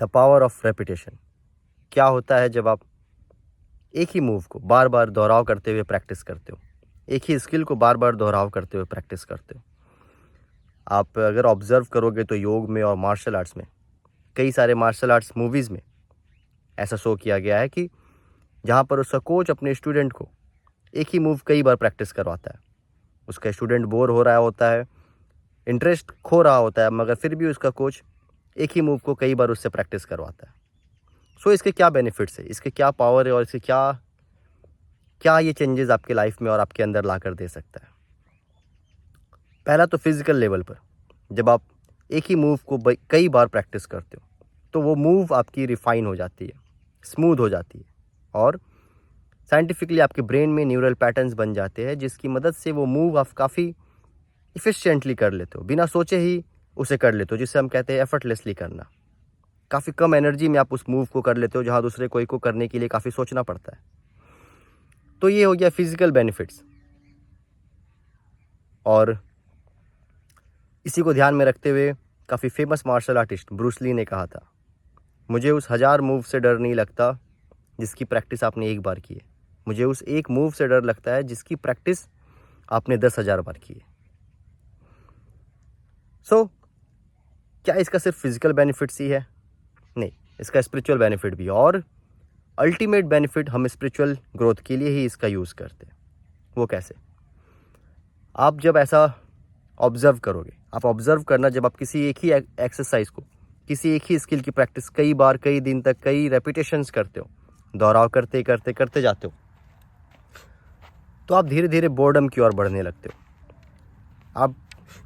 The power of repetition. क्या होता है जब आप एक ही मूव को बार बार दोहराव करते हुए प्रैक्टिस करते हो, एक ही स्किल को बार बार दोहराव करते हुए प्रैक्टिस करते हो। आप अगर ऑब्जर्व करोगे तो योग में और मार्शल आर्ट्स में, कई सारे मार्शल आर्ट्स मूवीज़ में ऐसा शो किया गया है कि जहाँ पर उसका कोच अपने स्टूडेंट को एक ही मूव कई बार प्रैक्टिस करवाता है। उसका स्टूडेंट बोर हो रहा होता है, इंटरेस्ट खो रहा होता है, मगर फिर भी उसका कोच एक ही मूव को कई बार उससे प्रैक्टिस करवाता है। सो इसके क्या बेनिफिट्स है, इसके क्या पावर है और इसके क्या क्या ये चेंजेस आपके लाइफ में और आपके अंदर ला कर दे सकता है। पहला तो फिजिकल लेवल पर, जब आप एक ही मूव को कई बार प्रैक्टिस करते हो तो वो मूव आपकी रिफाइन हो जाती है, स्मूथ हो जाती है और साइंटिफिकली आपके ब्रेन में न्यूरल पैटर्न्स बन जाते हैं, जिसकी मदद से वो मूव आप काफ़ी इफिशिएंटली कर लेते हो, बिना सोचे ही उसे कर लेते हो, जिसे हम कहते हैं एफर्टलेसली करना। काफ़ी कम एनर्जी में आप उस मूव को कर लेते हो, जहाँ दूसरे कोई को करने के लिए काफ़ी सोचना पड़ता है। तो ये हो गया फिजिकल बेनिफिट्स। और इसी को ध्यान में रखते हुए काफ़ी famous martial artist Bruce Lee ने कहा था, मुझे उस 1000 मूव से डर नहीं लगता जिसकी प्रैक्टिस आपने एक बार की है, मुझे उस एक मूव से डर लगता है जिसकी प्रैक्टिस आपने 10,000 बार की है। सो क्या इसका सिर्फ फिजिकल बेनिफिट्स ही है? नहीं, इसका स्पिरिचुअल बेनिफिट भी है। और अल्टीमेट बेनिफिट हम स्पिरिचुअल ग्रोथ के लिए ही इसका यूज़ करते हैं। वो कैसे? आप जब ऐसा ऑब्जर्व करोगे, आप ऑब्जर्व करना, जब आप किसी एक ही एक्सरसाइज को, किसी एक ही स्किल की प्रैक्टिस कई बार, कई दिन तक, कई रेपिटेशंस करते हो, दोहराव करते करते करते जाते हो, तो आप धीरे धीरे बोर्डम की ओर बढ़ने लगते हो। आप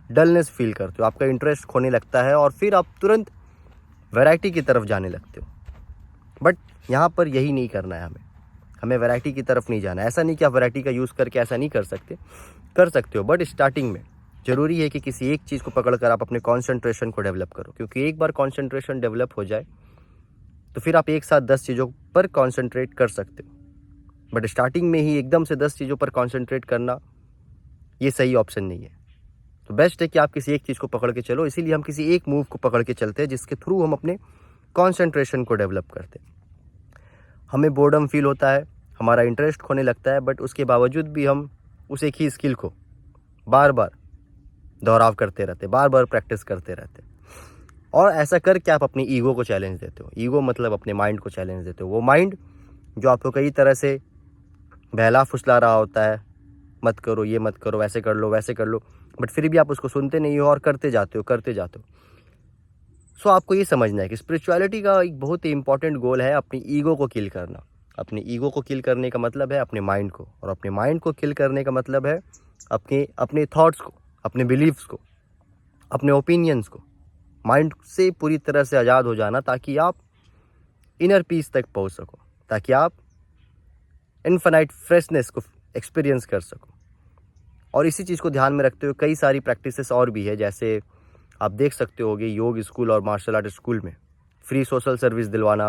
डलनेस फील करते हो, आपका इंटरेस्ट खोने लगता है और फिर आप तुरंत वैरायटी की तरफ जाने लगते हो। बट यहाँ पर यही नहीं करना है, हमें वैरायटी की तरफ नहीं जाना है। ऐसा नहीं कि आप वैरायटी का यूज़ करके ऐसा नहीं कर सकते हो, बट स्टार्टिंग में ज़रूरी है कि किसी एक चीज़ को पकड़कर आप अपने कॉन्सेंट्रेशन को डेवलप करो, क्योंकि एक बार कॉन्सेंट्रेशन डेवलप हो जाए तो फिर आप एक साथ 10 चीज़ों पर कॉन्सेंट्रेट कर सकते हो। बट स्टार्टिंग में ही एकदम से 10 चीज़ों पर कॉन्सेंट्रेट करना ये सही ऑप्शन नहीं है। तो बेस्ट है कि आप किसी एक चीज़ को पकड़ के चलो। इसीलिए हम किसी एक मूव को पकड़ के चलते हैं, जिसके थ्रू हम अपने कॉन्सेंट्रेशन को डेवलप करते हैं। हमें बोर्डम फील होता है, हमारा इंटरेस्ट खोने लगता है, बट उसके बावजूद भी हम उस एक ही स्किल को बार बार दोहराव करते रहते, बार बार प्रैक्टिस करते रहते। और ऐसा करके आप अपनी ईगो को चैलेंज देते हो। ईगो मतलब अपने माइंड को चैलेंज देते हो। वो माइंड जो आपको कई तरह से बहला फुसला रहा होता है, मत करो, ये मत करो, ऐसे कर लो, वैसे कर लो, बट फिर भी आप उसको सुनते नहीं हो और करते जाते हो। सो आपको ये समझना है कि स्पिरिचुअलिटी का एक बहुत ही इंपॉर्टेंट गोल है अपनी ईगो को किल करना। अपनी ईगो को किल करने का मतलब है अपने माइंड को, और अपने माइंड को किल करने का मतलब है अपने अपने थॉट्स को, अपने बिलीव्स को, अपने ओपिनियंस को, माइंड से पूरी तरह से आज़ाद हो जाना, ताकि आप इनर पीस तक पहुंच सको, ताकि आप इनफाइनाइट फ्रेशनेस को एक्सपीरियंस कर सको। और इसी चीज़ को ध्यान में रखते हुए कई सारी प्रैक्टिसेस और भी है, जैसे आप देख सकते होगे योग स्कूल और मार्शल आर्ट स्कूल में फ्री सोशल सर्विस दिलवाना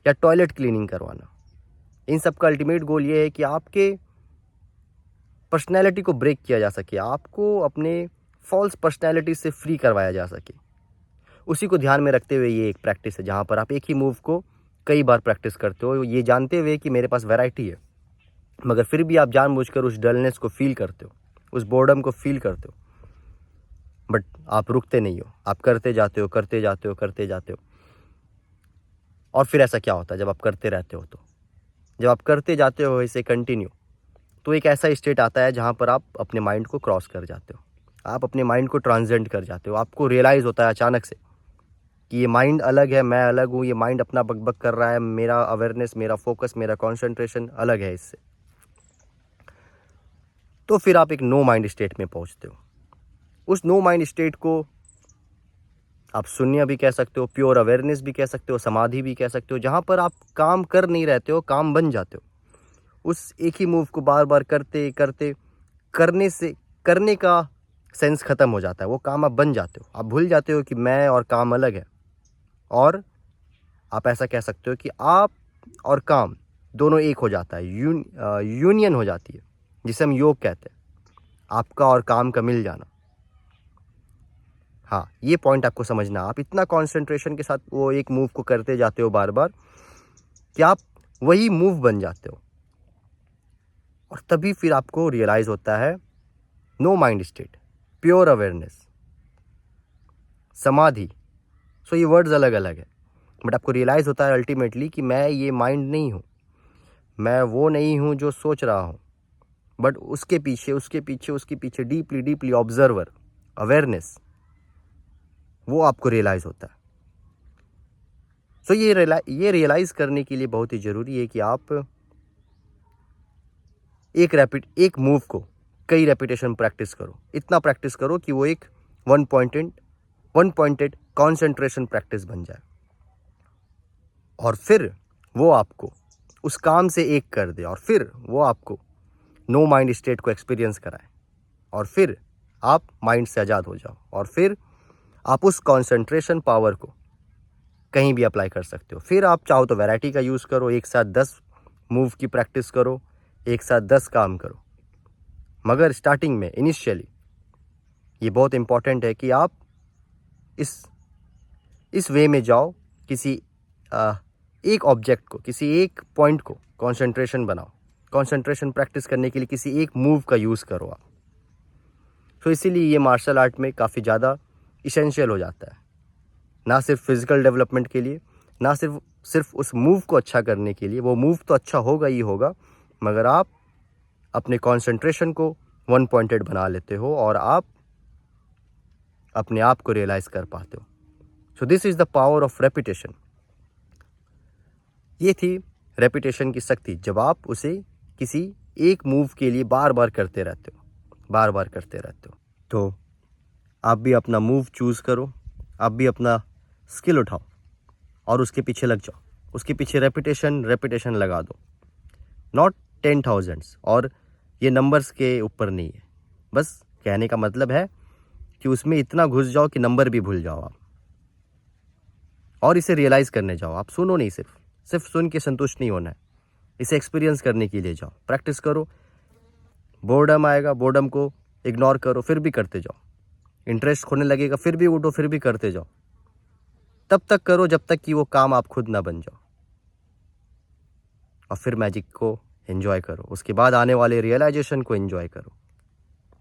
या टॉयलेट क्लीनिंग करवाना। इन सब का अल्टीमेट गोल ये है कि आपके पर्सनैलिटी को ब्रेक किया जा सके, आपको अपने फॉल्स पर्सनैलिटी से फ्री करवाया जा सके। उसी को ध्यान में रखते हुए ये एक प्रैक्टिस है, जहाँ पर आप एक ही मूव को कई बार प्रैक्टिस करते हो, ये जानते हुए कि मेरे पास वैरायटी है, मगर फिर भी आप जानबूझकर उस डलनेस को फील करते हो, उस बोर्डम को फील करते हो, बट आप रुकते नहीं हो, आप करते जाते हो, करते जाते हो, करते जाते हो। और फिर ऐसा क्या होता है जब आप करते रहते हो, तो जब आप करते जाते हो इसे कंटिन्यू, तो एक ऐसा स्टेट आता है जहाँ पर आप अपने माइंड को क्रॉस कर जाते हो, आप अपने माइंड को ट्रांसेंड कर जाते हो। आपको रियलाइज़ होता है अचानक से कि ये माइंड अलग है, मैं अलग हूँ, ये माइंड अपना बकबक कर रहा है, मेरा अवेयरनेस, मेरा फोकस, मेरा कॉन्सेंट्रेशन अलग है इससे। तो फिर आप एक नो माइंड स्टेट में पहुँचते हो। उस नो माइंड स्टेट को आप शून्य भी कह सकते हो, प्योर अवेयरनेस भी कह सकते हो, समाधि भी कह सकते हो, जहाँ पर आप काम कर नहीं रहते हो, काम बन जाते हो। उस एक ही मूव को बार बार करते करते करने का सेंस खत्म हो जाता है, वो काम आप बन जाते हो, आप भूल जाते हो कि मैं और काम अलग है। और आप ऐसा कह सकते हो कि आप और काम दोनों एक हो जाता है, यूनियन हो जाती है, जिसे हम योग कहते हैं, आपका और काम का मिल जाना। हाँ, ये पॉइंट आपको समझना। आप इतना कॉन्सेंट्रेशन के साथ वो एक मूव को करते जाते हो बार बार कि आप वही मूव बन जाते हो, और तभी फिर आपको रियलाइज होता है no mind state, pure awareness, samadhi. So ये वर्ड्स अलग अलग है, बट आपको रियलाइज होता है अल्टीमेटली कि मैं ये माइंड नहीं हूँ, मैं वो नहीं हूँ जो सोच रहा हूँ, बट उसके पीछे उसके पीछे उसके पीछे डीपली डीपली ऑब्जर्वर, अवेयरनेस, वो आपको रियलाइज होता है। सो ये रियलाइज करने के लिए बहुत ही ज़रूरी है कि आप एक मूव को कई रेपिटेशन प्रैक्टिस करो। इतना प्रैक्टिस करो कि वो एक वन पॉइंटेड कॉन्सेंट्रेशन प्रैक्टिस बन जाए, और फिर वो आपको उस काम से एक कर दे, और फिर वो आपको नो माइंड स्टेट को एक्सपीरियंस कराए, और फिर आप माइंड से आज़ाद हो जाओ, और फिर आप उस कॉन्सेंट्रेशन पावर को कहीं भी अप्लाई कर सकते हो। फिर आप चाहो तो वैरायटी का यूज़ करो, एक साथ 10 मूव की प्रैक्टिस करो, एक साथ 10 काम करो, मगर स्टार्टिंग में इनिशियली ये बहुत इंपॉर्टेंट है कि आप इस वे में जाओ, किसी एक ऑब्जेक्ट को, किसी एक पॉइंट को कंसंट्रेशन बनाओ, कंसंट्रेशन प्रैक्टिस करने के लिए किसी एक मूव का यूज़ करो आप। तो इसीलिए ये मार्शल आर्ट में काफ़ी ज़्यादा इसेंशियल हो जाता है, ना सिर्फ फिजिकल डेवलपमेंट के लिए, ना सिर्फ उस मूव को अच्छा करने के लिए। वो मूव तो अच्छा होगा ही होगा, मगर आप अपने कंसंट्रेशन को वन पॉइंटेड बना लेते हो, और आप अपने आप को रियलाइज कर पाते हो। So this is the power of repetition. ये थी रेपिटेशन की शक्ति, जब आप उसे किसी एक मूव के लिए बार बार करते रहते हो, बार बार करते रहते हो। तो आप भी अपना मूव चूज़ करो, आप भी अपना स्किल उठाओ और उसके पीछे लग जाओ, उसके पीछे रेपिटेशन लगा दो। नॉट 10,000, और ये नंबर्स के ऊपर नहीं है, बस कहने का मतलब है कि उसमें इतना घुस जाओ कि नंबर भी भूल जाओ आप, और इसे रियलाइज़ करने जाओ। आप सुनो नहीं, सिर्फ सुन के संतुष्ट नहीं होना है, इसे एक्सपीरियंस करने के लिए जाओ, प्रैक्टिस करो। बोर्डम आएगा, बोर्डम को इग्नोर करो, फिर भी करते जाओ। इंटरेस्ट खोने लगेगा, फिर भी उठो, फिर भी करते जाओ। तब तक करो जब तक कि वो काम आप खुद ना बन जाओ, और फिर मैजिक को एंजॉय करो। उसके बाद आने वाले रियलाइजेशन को एंजॉय करो।